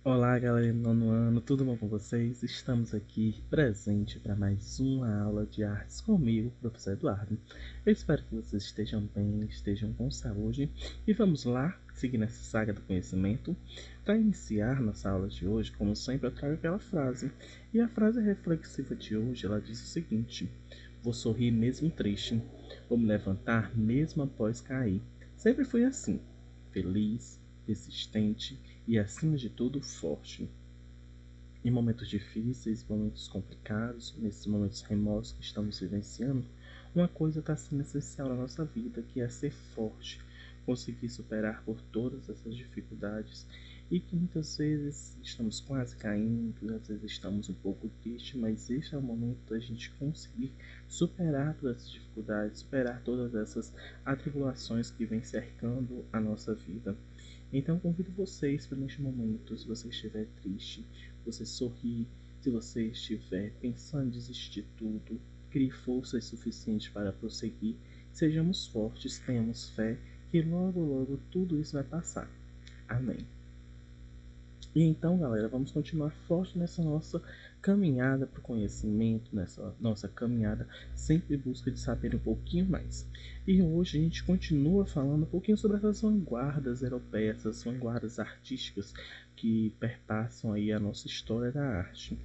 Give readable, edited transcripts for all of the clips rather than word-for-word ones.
Olá, galera do nono ano, tudo bom com vocês? Estamos aqui presente para mais uma aula de artes comigo, professor Eduardo. Eu espero que vocês estejam bem, estejam com saúde e vamos lá, seguir nessa saga do conhecimento. Para iniciar nossa aula de hoje, como sempre, eu trago aquela frase. E a frase reflexiva de hoje, ela diz o seguinte: vou sorrir mesmo triste, vou me levantar mesmo após cair. Sempre fui assim, feliz, persistente e, acima de tudo, forte. Em momentos difíceis, momentos complicados, nesses momentos remotos que estamos vivenciando, uma coisa está sendo essencial na nossa vida, que é ser forte, conseguir superar por todas essas dificuldades e que muitas vezes estamos quase caindo, às vezes estamos um pouco tristes, mas este é o momento da gente conseguir superar todas essas dificuldades, superar todas essas atribulações que vêm cercando a nossa vida. Então convido vocês para neste momento, se você estiver triste, você sorrir, se você estiver pensando em desistir de tudo, crie forças suficientes para prosseguir, sejamos fortes, tenhamos fé, que logo logo tudo isso vai passar. Amém. E então, galera, vamos continuar forte nessa nossa caminhada para o conhecimento, nessa nossa caminhada sempre em busca de saber um pouquinho mais. E hoje a gente continua falando um pouquinho sobre essas vanguardas europeias, essas vanguardas artísticas que perpassam aí a nossa história da arte.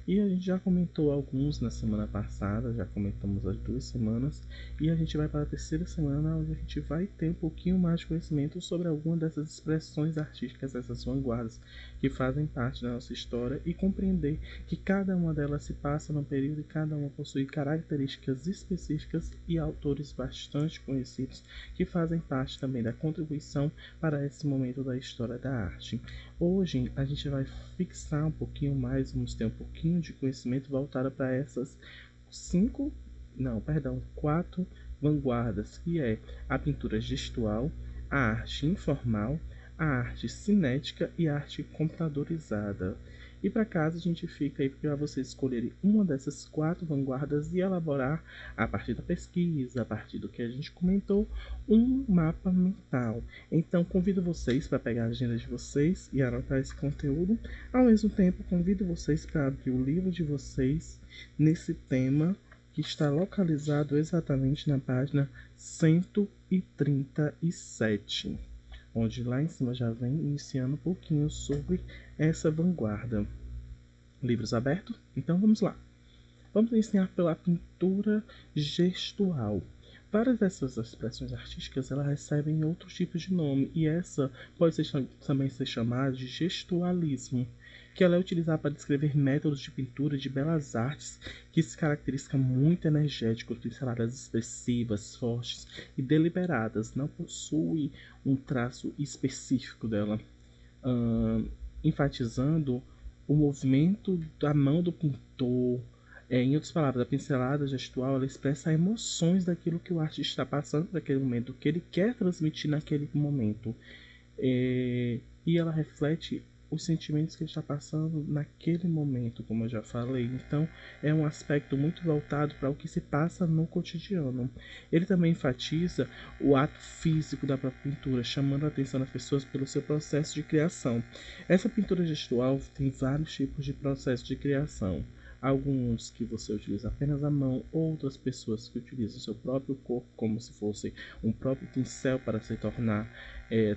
E a gente já comentou alguns na semana passada, já comentamos as 2 semanas, e a gente vai para a terceira semana, onde a gente vai ter um pouquinho mais de conhecimento sobre alguma dessas expressões artísticas, essas vanguardas que fazem parte da nossa história, e compreender que cada uma delas se passa num período e cada uma possui características específicas e autores bastante conhecidos que fazem parte também da contribuição para esse momento da história da arte. Hoje a gente vai fixar um pouquinho mais, vamos ter um pouquinho de conhecimento voltado para essas quatro vanguardas, que é a pintura gestual, a arte informal, a arte cinética e a arte computadorizada. E para casa a gente fica aí para vocês escolherem uma dessas 4 vanguardas e elaborar, a partir da pesquisa, a partir do que a gente comentou, um mapa mental. Então convido vocês para pegar a agenda de vocês e anotar esse conteúdo. Ao mesmo tempo, convido vocês para abrir o livro de vocês nesse tema, que está localizado exatamente na página 137, onde lá em cima já vem iniciando um pouquinho sobre essa vanguarda. Livros abertos? Então vamos lá. Vamos iniciar pela pintura gestual. Várias dessas expressões artísticas elas recebem outros tipos de nome, e essa pode também ser chamada de gestualismo, que ela é utilizada para descrever métodos de pintura de belas artes que se caracterizam muito energéticos, pinceladas expressivas, fortes e deliberadas, não possui um traço específico dela, enfatizando o movimento da mão do pintor. Em outras palavras, a pincelada gestual ela expressa emoções daquilo que o artista está passando naquele momento, o que ele quer transmitir naquele momento. E ela reflete os sentimentos que ele está passando naquele momento, como eu já falei. Então, é um aspecto muito voltado para o que se passa no cotidiano. Ele também enfatiza o ato físico da própria pintura, chamando a atenção das pessoas pelo seu processo de criação. Essa pintura gestual tem vários tipos de processo de criação. Alguns que você utiliza apenas a mão, outras pessoas que utilizam seu próprio corpo como se fosse um próprio pincel para se tornar,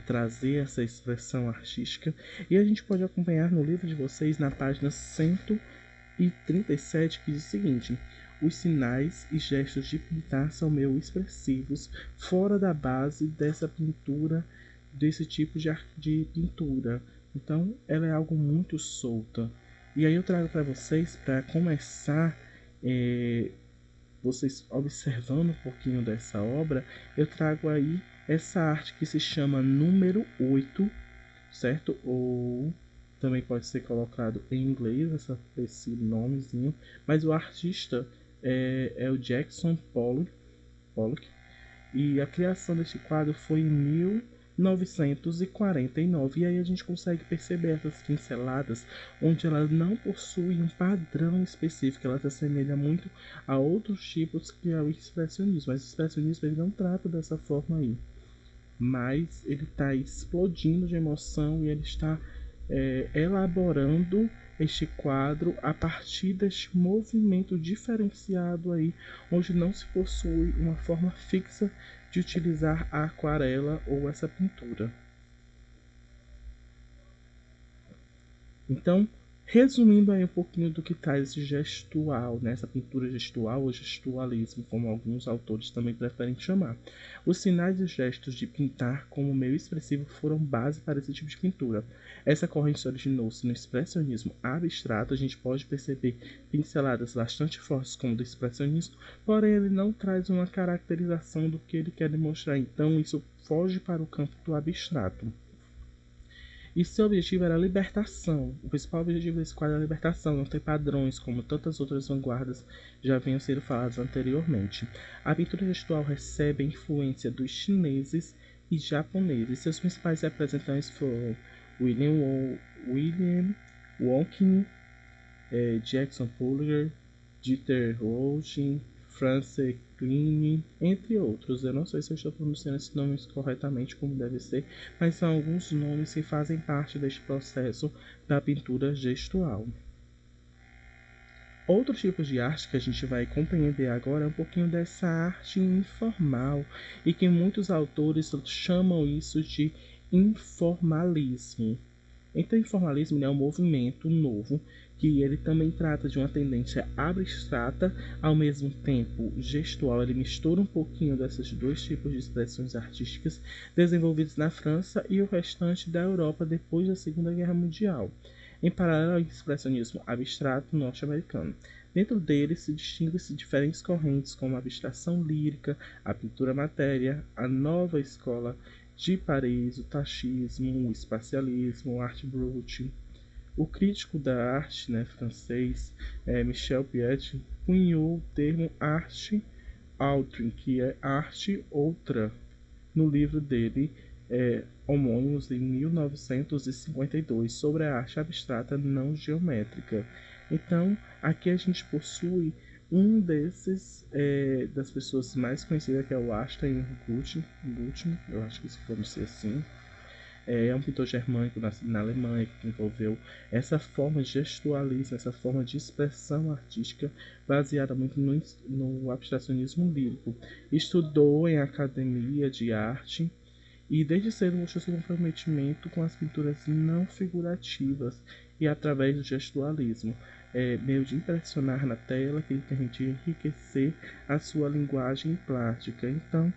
trazer essa expressão artística. E a gente pode acompanhar no livro de vocês na página 137, que diz o seguinte: os sinais e gestos de pintar são meio expressivos, fora da base dessa pintura, desse tipo de pintura. Então ela é algo muito solta. E aí eu trago para vocês, para começar, vocês observando um pouquinho dessa obra, eu trago aí essa arte que se chama número 8, certo? Ou também pode ser colocado em inglês esse nomezinho, mas o artista é o Jackson Pollock, e a criação deste quadro foi em 1949. E aí a gente consegue perceber essas pinceladas, onde ela não possui um padrão específico, ela se assemelha muito a outros tipos que é o expressionismo. Mas o expressionismo ele não trata dessa forma aí, mas ele está explodindo de emoção e ele está elaborando este quadro a partir deste movimento diferenciado aí, onde não se possui uma forma fixa de utilizar a aquarela ou essa pintura. Então, resumindo aí um pouquinho do que traz esse gestual, né? Essa pintura gestual ou gestualismo, como alguns autores também preferem chamar. Os sinais e gestos de pintar como meio expressivo foram base para esse tipo de pintura. Essa corrente originou-se no expressionismo abstrato, a gente pode perceber pinceladas bastante fortes como do expressionismo, porém ele não traz uma caracterização do que ele quer demonstrar, então isso foge para o campo do abstrato. E seu objetivo era a libertação. O principal objetivo desse quadro é a libertação, não ter padrões, como tantas outras vanguardas já vinham sendo faladas anteriormente. A pintura gestual recebe a influência dos chineses e japoneses. Seus principais representantes foram William Wonkin, Jackson Pollock, Dieter Rogin, Francis Klein, entre outros. Eu não sei se eu estou pronunciando esses nomes corretamente como deve ser, mas são alguns nomes que fazem parte deste processo da pintura gestual. Outros tipos de arte que a gente vai compreender agora é um pouquinho dessa arte informal e que muitos autores chamam isso de informalismo. Então, o informalismo é um movimento novo que ele também trata de uma tendência abstrata, ao mesmo tempo gestual. Ele mistura um pouquinho desses dois tipos de expressões artísticas desenvolvidos na França e o restante da Europa depois da Segunda Guerra Mundial, em paralelo ao expressionismo abstrato norte-americano. Dentro dele se distinguem-se diferentes correntes, como a abstração lírica, a pintura matéria, a nova escola de Paris, o tachismo, o espacialismo, o art brut. O crítico da arte, né, francês, Michel Piet, cunhou o termo arte autre, que é arte outra, no livro dele, homônimos, em 1952, sobre a arte abstrata não geométrica. Então, aqui a gente possui um desses das pessoas mais conhecidas, que é o Ashton Gutten, eu acho que se pronuncia assim. É um pintor germânico nascido na Alemanha, que desenvolveu essa forma de gestualismo, essa forma de expressão artística baseada muito no abstracionismo lírico. Estudou em academia de arte e desde cedo mostrou seu comprometimento com as pinturas não figurativas e através do gestualismo, meio de impressionar na tela, que lhe permitia enriquecer a sua linguagem plástica. Então,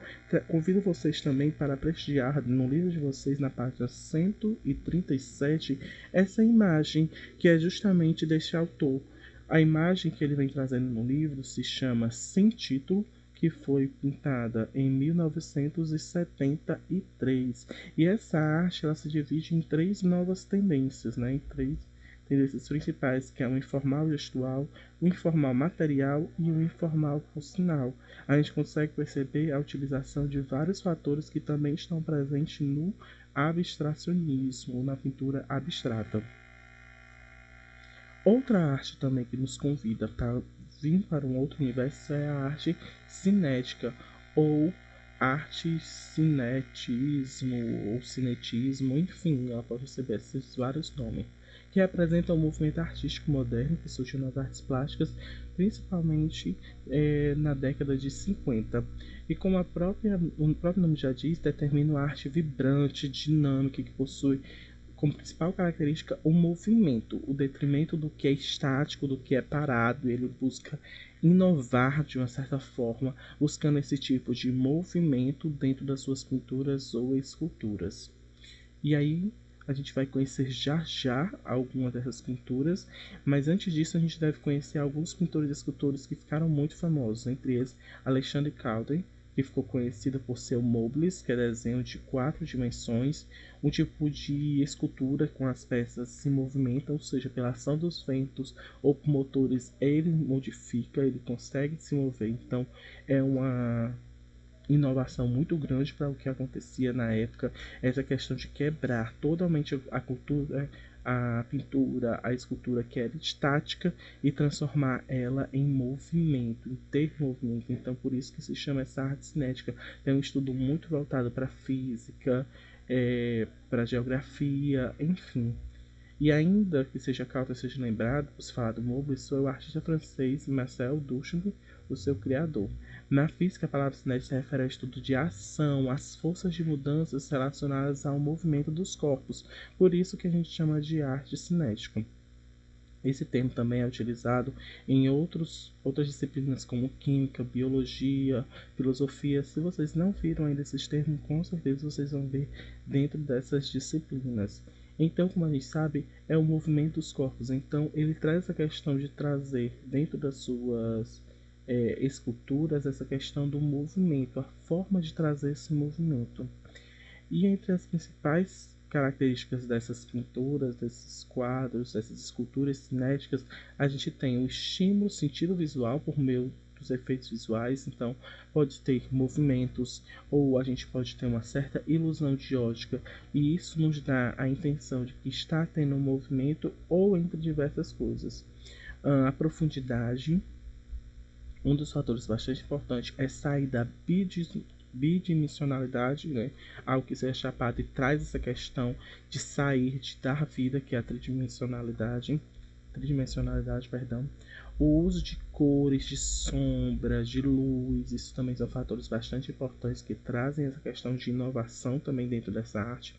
convido vocês também para prestigiar no livro de vocês, na página 137, essa imagem que é justamente deste autor. A imagem que ele vem trazendo no livro se chama Sem Título, que foi pintada em 1973. E essa arte ela se divide em três novas tendências, né? Em três tendências principais, que é o informal gestual, o informal material e o informal funcional. A gente consegue perceber a utilização de vários fatores que também estão presentes no abstracionismo, na pintura abstrata. Outra arte também que nos convida para vir para um outro universo é a arte cinética ou arte cinetismo ou cinetismo, enfim, ela pode receber esses vários nomes, que representa o movimento artístico moderno que surgiu nas artes plásticas, principalmente na década de 50. E como o próprio nome já diz, determina uma arte vibrante, dinâmica, que possui como principal característica o movimento, o detrimento do que é estático, do que é parado. Ele busca inovar de uma certa forma, buscando esse tipo de movimento dentro das suas pinturas ou esculturas. E aí a gente vai conhecer já já algumas dessas pinturas, mas antes disso a gente deve conhecer alguns pintores e escultores que ficaram muito famosos, entre eles Alexandre Calder, que ficou conhecido por seu Mobilis, que é desenho de 4 dimensões, um tipo de escultura com as peças se movimentam, ou seja, pela ação dos ventos ou por motores, ele modifica, ele consegue se mover. Então é uma inovação muito grande para o que acontecia na época, essa questão de quebrar totalmente a cultura, a pintura, a escultura que era estática e transformar ela em movimento, em ter movimento. Então, por isso que se chama essa arte cinética. É um estudo muito voltado para física, para geografia, enfim. E ainda que seja cauta, seja lembrado, por se falar do Mobius, foi o artista francês Marcel Duchamp, o seu criador. Na física, a palavra cinética se refere ao estudo de ação, às forças de mudanças relacionadas ao movimento dos corpos. Por isso que a gente chama de arte cinética. Esse termo também é utilizado em outras disciplinas como química, biologia, filosofia. Se vocês não viram ainda esses termos, com certeza vocês vão ver dentro dessas disciplinas. Então, como a gente sabe, é o movimento dos corpos. Então, ele traz essa questão de trazer dentro das suas esculturas essa questão do movimento, a forma de trazer esse movimento. E entre as principais características dessas pinturas, desses quadros, dessas esculturas cinéticas, a gente tem o estímulo sentido visual por meio dos efeitos visuais, então pode ter movimentos ou a gente pode ter uma certa ilusão de ótica e isso nos dá a intenção de que está tendo um movimento ou entre diversas coisas. A profundidade, um dos fatores bastante importantes é sair da bidimensionalidade, né? Algo que seja chapado e traz essa questão de sair, de dar vida, que é a tridimensionalidade, perdão. O uso de cores, de sombras, de luz, isso também são fatores bastante importantes que trazem essa questão de inovação também dentro dessa arte.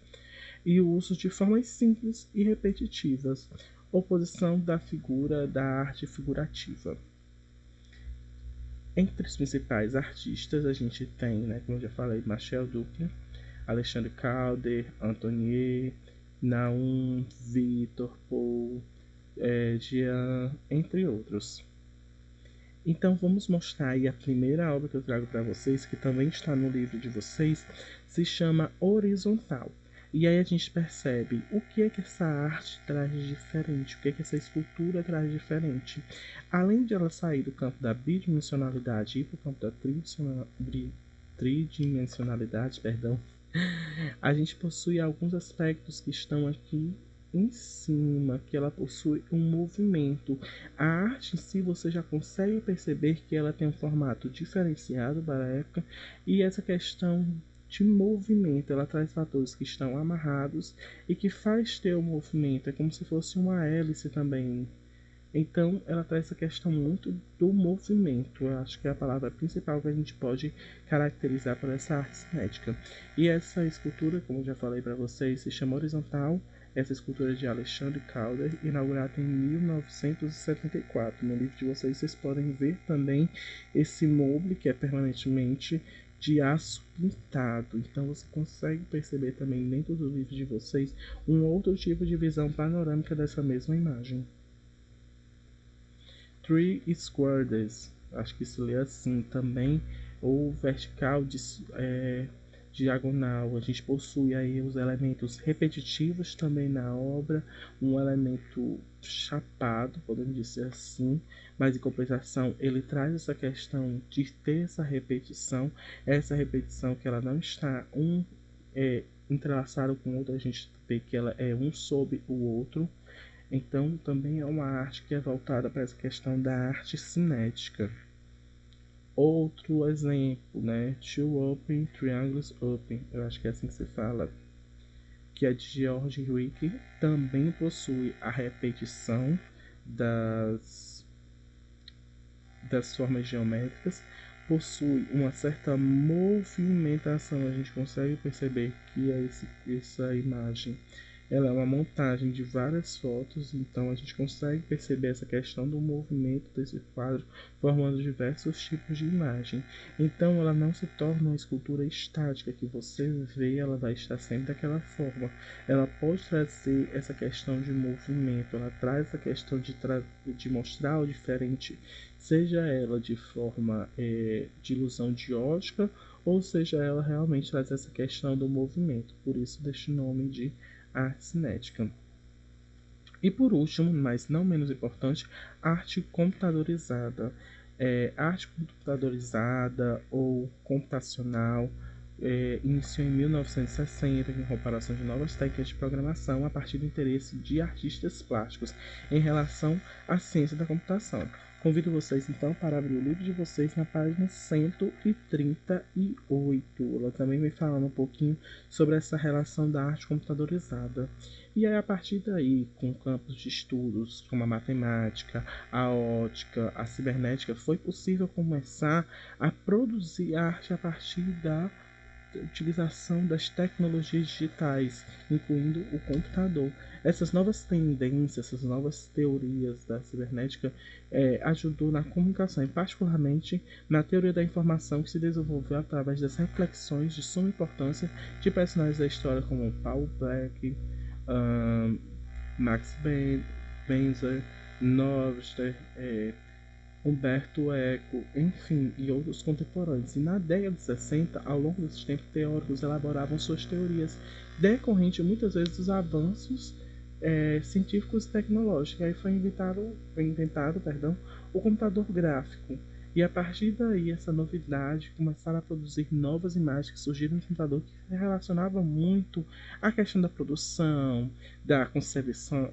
E o uso de formas simples e repetitivas, oposição da figura da arte figurativa. Entre os principais artistas, a gente tem, né, como eu já falei, Marcel Duchamp, Alexandre Calder, Antonier, Naum, Victor, Paul, Jean, entre outros. Então vamos mostrar aí a primeira obra que eu trago para vocês, que também está no livro de vocês, se chama Horizontal. E aí a gente percebe o que é que essa arte traz de diferente, o que é que essa escultura traz de diferente. Além de ela sair do campo da bidimensionalidade e ir para o campo da tridimensionalidade, perdão, a gente possui alguns aspectos que estão aqui em cima, que ela possui um movimento. A arte em si você já consegue perceber que ela tem um formato diferenciado para a época e essa questão de movimento, ela traz fatores que estão amarrados e que faz ter o movimento, é como se fosse uma hélice também. Então, ela traz essa questão muito do movimento. Eu acho que é a palavra principal que a gente pode caracterizar por essa arte cinética. E essa escultura, como eu já falei para vocês, se chama Horizontal. Essa escultura é de Alexandre Calder, inaugurada em 1974. No livro de vocês podem ver também esse mobile que é permanentemente de aço pintado. Então você consegue perceber também dentro do livro de vocês um outro tipo de visão panorâmica dessa mesma imagem. Three Squares, acho que se lê assim também, ou vertical, diagonal. A gente possui aí os elementos repetitivos também na obra, um elemento chapado, podemos dizer assim, mas em compensação ele traz essa questão de ter essa repetição que ela não está entrelaçada com o outro, a gente vê que ela é um sob o outro. Então, também é uma arte que é voltada para essa questão da arte cinética. Outro exemplo, né? Two Open Triangles Open, eu acho que é assim que se fala, que é de George Wick, também possui a repetição das formas geométricas, possui uma certa movimentação, a gente consegue perceber que essa imagem ela é uma montagem de várias fotos, então a gente consegue perceber essa questão do movimento desse quadro formando diversos tipos de imagem. Então ela não se torna uma escultura estática que você vê, ela vai estar sempre daquela forma. Ela pode trazer essa questão de movimento, ela traz essa questão de mostrar o diferente, seja ela de forma de ilusão de ótica, ou seja ela realmente traz essa questão do movimento. Por isso deste nome de arte cinética. E por último, mas não menos importante, arte computadorizada. Arte computadorizada ou computacional, iniciou em 1960 com a incorporação de novas técnicas de programação a partir do interesse de artistas plásticos em relação à ciência da computação. Convido vocês então para abrir o livro de vocês na página 138. Ela também vem falando um pouquinho sobre essa relação da arte computadorizada. E aí, a partir daí, com campos de estudos como a matemática, a ótica, a cibernética, foi possível começar a produzir arte a partir da utilização das tecnologias digitais, incluindo o computador. Essas novas tendências, essas novas teorias da cibernética ajudou na comunicação, e particularmente na teoria da informação, que se desenvolveu através das reflexões de suma importância de personagens da história como Paul Black, Max Benzer, Novster, Humberto Eco, enfim, e outros contemporâneos. E na década de 60, ao longo desse tempo, teóricos elaboravam suas teorias, decorrente muitas vezes dos avanços científicos e tecnológicos. Aí foi inventado, o computador gráfico. E a partir daí, essa novidade, começaram a produzir novas imagens que surgiram no computador, que se relacionavam muito à questão da produção, da concepção,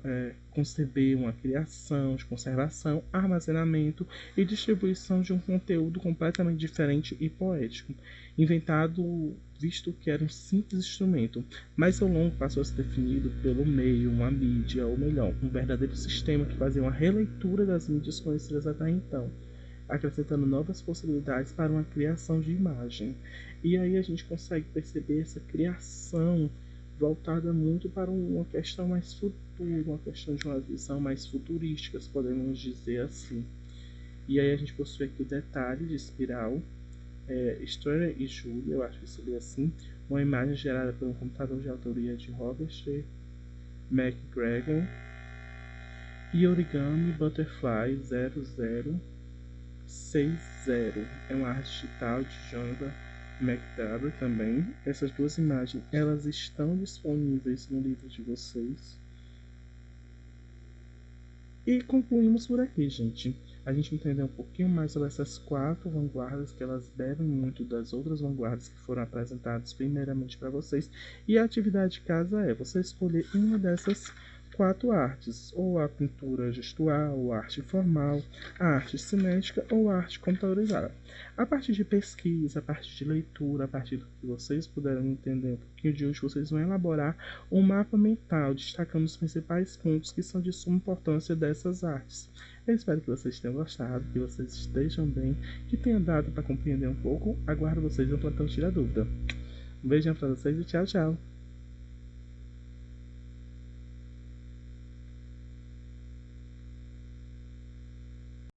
conceber uma criação, de conservação, armazenamento e distribuição de um conteúdo completamente diferente e poético. Inventado, visto que era um simples instrumento, mas ao longo passou a ser definido pelo meio, uma mídia, ou melhor, um verdadeiro sistema que fazia uma releitura das mídias conhecidas até então, acrescentando novas possibilidades para uma criação de imagem. E aí a gente consegue perceber essa criação voltada muito para uma questão mais futura, uma questão de uma visão mais futurística, podemos dizer assim. E aí a gente possui aqui o detalhe de espiral, Stoner e Julia, eu acho que seria assim, uma imagem gerada por um computador de autoria de Robert McGregor, e Origami Butterfly 0060 é uma arte digital de Jonathan McDowell também. Essas duas imagens, elas estão disponíveis no livro de vocês. E concluímos por aqui, gente. A gente entendeu um pouquinho mais sobre essas 4 vanguardas, que elas bebem muito das outras vanguardas que foram apresentadas primeiramente para vocês. E a atividade de casa é você escolher uma dessas 4 artes, ou a pintura gestual, a arte formal, a arte cinética ou a arte computadorizada. A partir de pesquisa, a partir de leitura, a partir do que vocês puderam entender um pouquinho de hoje, vocês vão elaborar um mapa mental, destacando os principais pontos que são de suma importância dessas artes. Eu espero que vocês tenham gostado, que vocês estejam bem, que tenha dado para compreender um pouco. Aguardo vocês no plantão Tira Dúvida. Um beijão para vocês e tchau, tchau!